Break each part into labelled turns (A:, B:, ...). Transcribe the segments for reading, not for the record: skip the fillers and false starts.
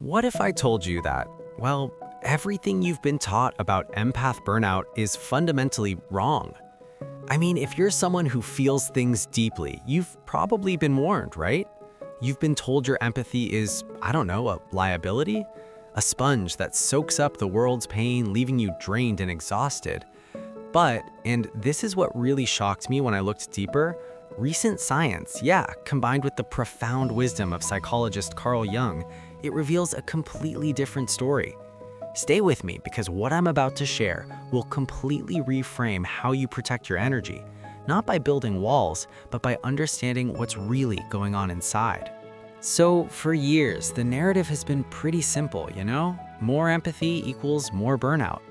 A: What if I told you that, well, everything you've been taught about empath burnout is fundamentally wrong? I mean, if you're someone who feels things deeply, you've probably been warned, right? You've been told your empathy is, I don't know, a liability? A sponge that soaks up the world's pain, leaving you drained and exhausted. But, and this is what really shocked me when I looked deeper, recent science, combined with the profound wisdom of psychologist Carl Jung, it reveals a completely different story. Stay with me because what I'm about to share will completely reframe how you protect your energy, not by building walls, but by understanding what's really going on inside. So for years, the narrative has been pretty simple, you know? More empathy equals more burnout.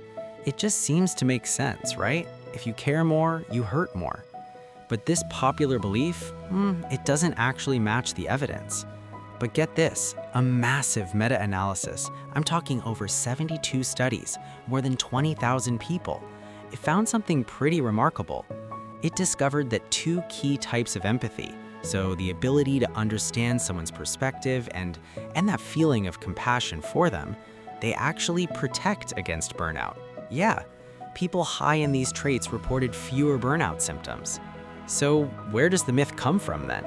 A: It just seems to make sense, right? If you care more, you hurt more. But this popular belief, it doesn't actually match the evidence. But get this, a massive meta-analysis, I'm talking over 72 studies, more than 20,000 people, it found something pretty remarkable. It discovered that two key types of empathy, so the ability to understand someone's perspective and that feeling of compassion for them, they actually protect against burnout. Yeah, people high in these traits reported fewer burnout symptoms. So where does the myth come from then?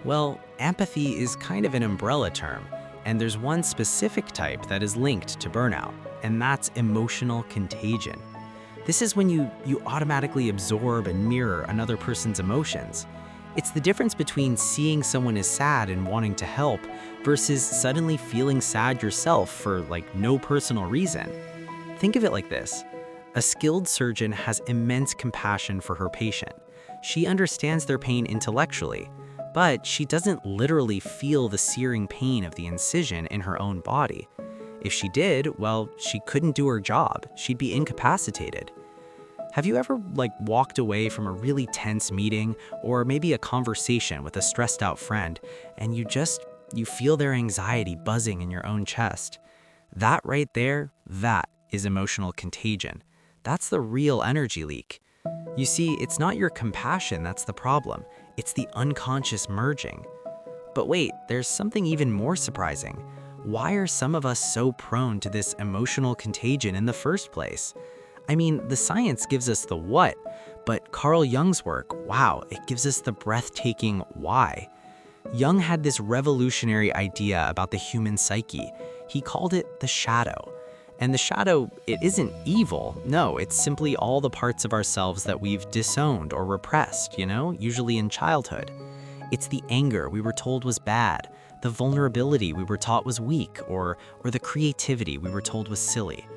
A: Well, empathy is kind of an umbrella term, and there's one specific type that is linked to burnout, and that's emotional contagion. This is when you automatically absorb and mirror another person's emotions. It's the difference between seeing someone as sad and wanting to help versus suddenly feeling sad yourself for no personal reason. Think of it like this. A skilled surgeon has immense compassion for her patient. She understands their pain intellectually, but she doesn't literally feel the searing pain of the incision in her own body. If she did, well, she couldn't do her job. She'd be incapacitated. Have you ever walked away from a really tense meeting or maybe a conversation with a stressed out friend and you feel their anxiety buzzing in your own chest? That right there, that is emotional contagion. That's the real energy leak. You see, it's not your compassion that's the problem. It's the unconscious merging. But wait, there's something even more surprising. Why are some of us so prone to this emotional contagion in the first place? I mean, the science gives us the what, but Carl Jung's work, wow, it gives us the breathtaking why. Jung had this revolutionary idea about the human psyche. He called it the shadow. And the shadow, it isn't evil. No, it's simply all the parts of ourselves that we've disowned or repressed, usually in childhood. It's the anger we were told was bad, the vulnerability we were taught was weak, or the creativity we were told was silly.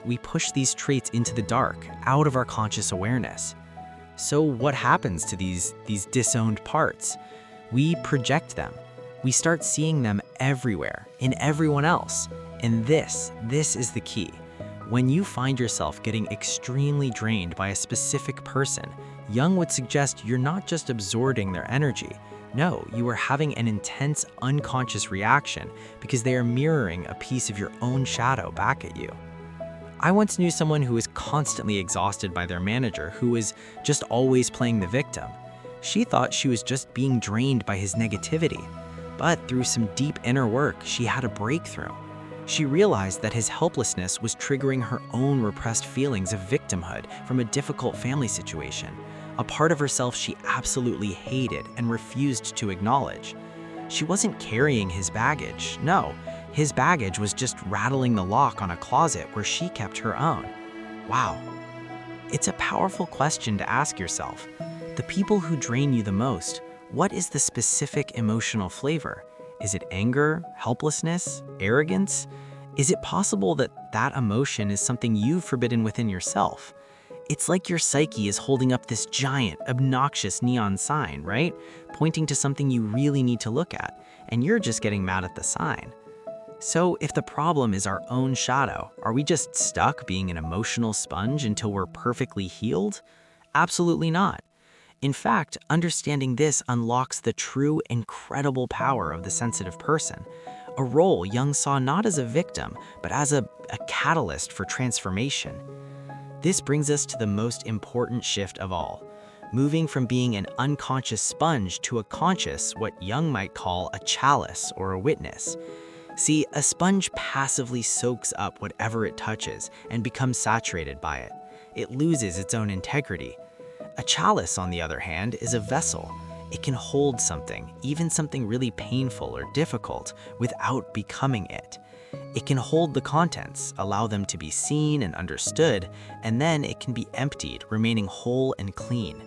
A: We push these traits into the dark, out of our conscious awareness. So what happens to these disowned parts? We project them. We start seeing them everywhere, in everyone else. And this is the key. When you find yourself getting extremely drained by a specific person, Jung would suggest you're not just absorbing their energy. No, you are having an intense unconscious reaction because they are mirroring a piece of your own shadow back at you. I once knew someone who was constantly exhausted by their manager who was just always playing the victim. She thought she was just being drained by his negativity. But through some deep inner work, she had a breakthrough. She realized that his helplessness was triggering her own repressed feelings of victimhood from a difficult family situation, a part of herself she absolutely hated and refused to acknowledge. She wasn't carrying his baggage. No, his baggage was just rattling the lock on a closet where she kept her own. Wow. It's a powerful question to ask yourself. The people who drain you the most, what is the specific emotional flavor? Is it anger, helplessness, arrogance? Is it possible that that emotion is something you've forbidden within yourself? It's like your psyche is holding up this giant, obnoxious neon sign, right? Pointing to something you really need to look at, and you're just getting mad at the sign. So if the problem is our own shadow, are we just stuck being an emotional sponge until we're perfectly healed? Absolutely not. In fact, understanding this unlocks the true, incredible power of the sensitive person, a role Jung saw not as a victim, but as a catalyst for transformation. This brings us to the most important shift of all, moving from being an unconscious sponge to a conscious, what Jung might call a chalice or a witness. See, a sponge passively soaks up whatever it touches and becomes saturated by it. It loses its own integrity. A chalice, on the other hand, is a vessel. It can hold something, even something really painful or difficult, without becoming it. It can hold the contents, allow them to be seen and understood, and then it can be emptied, remaining whole and clean.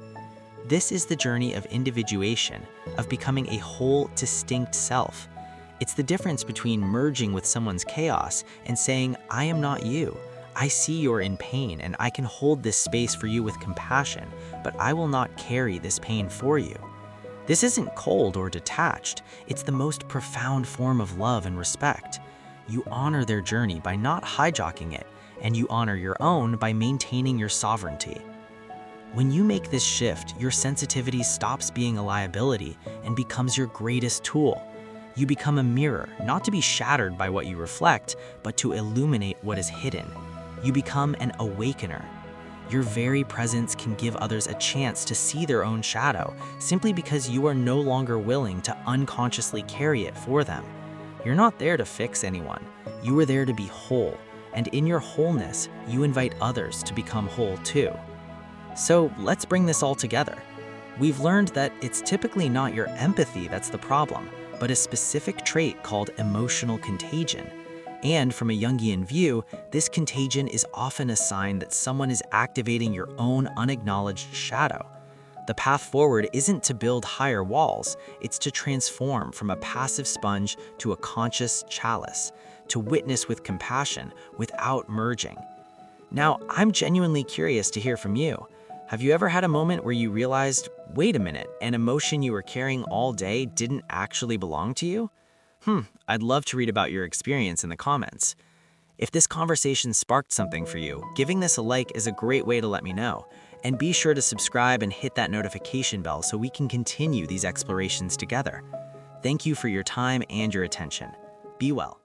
A: This is the journey of individuation, of becoming a whole, distinct self. It's the difference between merging with someone's chaos and saying, I am not you. I see you're in pain and I can hold this space for you with compassion, but I will not carry this pain for you. This isn't cold or detached. It's the most profound form of love and respect. You honor their journey by not hijacking it, and you honor your own by maintaining your sovereignty. When you make this shift, your sensitivity stops being a liability and becomes your greatest tool. You become a mirror, not to be shattered by what you reflect, but to illuminate what is hidden. You become an awakener. Your very presence can give others a chance to see their own shadow, simply because you are no longer willing to unconsciously carry it for them. You're not there to fix anyone. You are there to be whole, and in your wholeness, you invite others to become whole too. So let's bring this all together. We've learned that it's typically not your empathy that's the problem, but a specific trait called emotional contagion. And from a Jungian view, this contagion is often a sign that someone is activating your own unacknowledged shadow. The path forward isn't to build higher walls, it's to transform from a passive sponge to a conscious chalice, to witness with compassion without merging. Now, I'm genuinely curious to hear from you. Have you ever had a moment where you realized, wait a minute, an emotion you were carrying all day didn't actually belong to you? I'd love to read about your experience in the comments. If this conversation sparked something for you, giving this a like is a great way to let me know. And be sure to subscribe and hit that notification bell so we can continue these explorations together. Thank you for your time and your attention. Be well.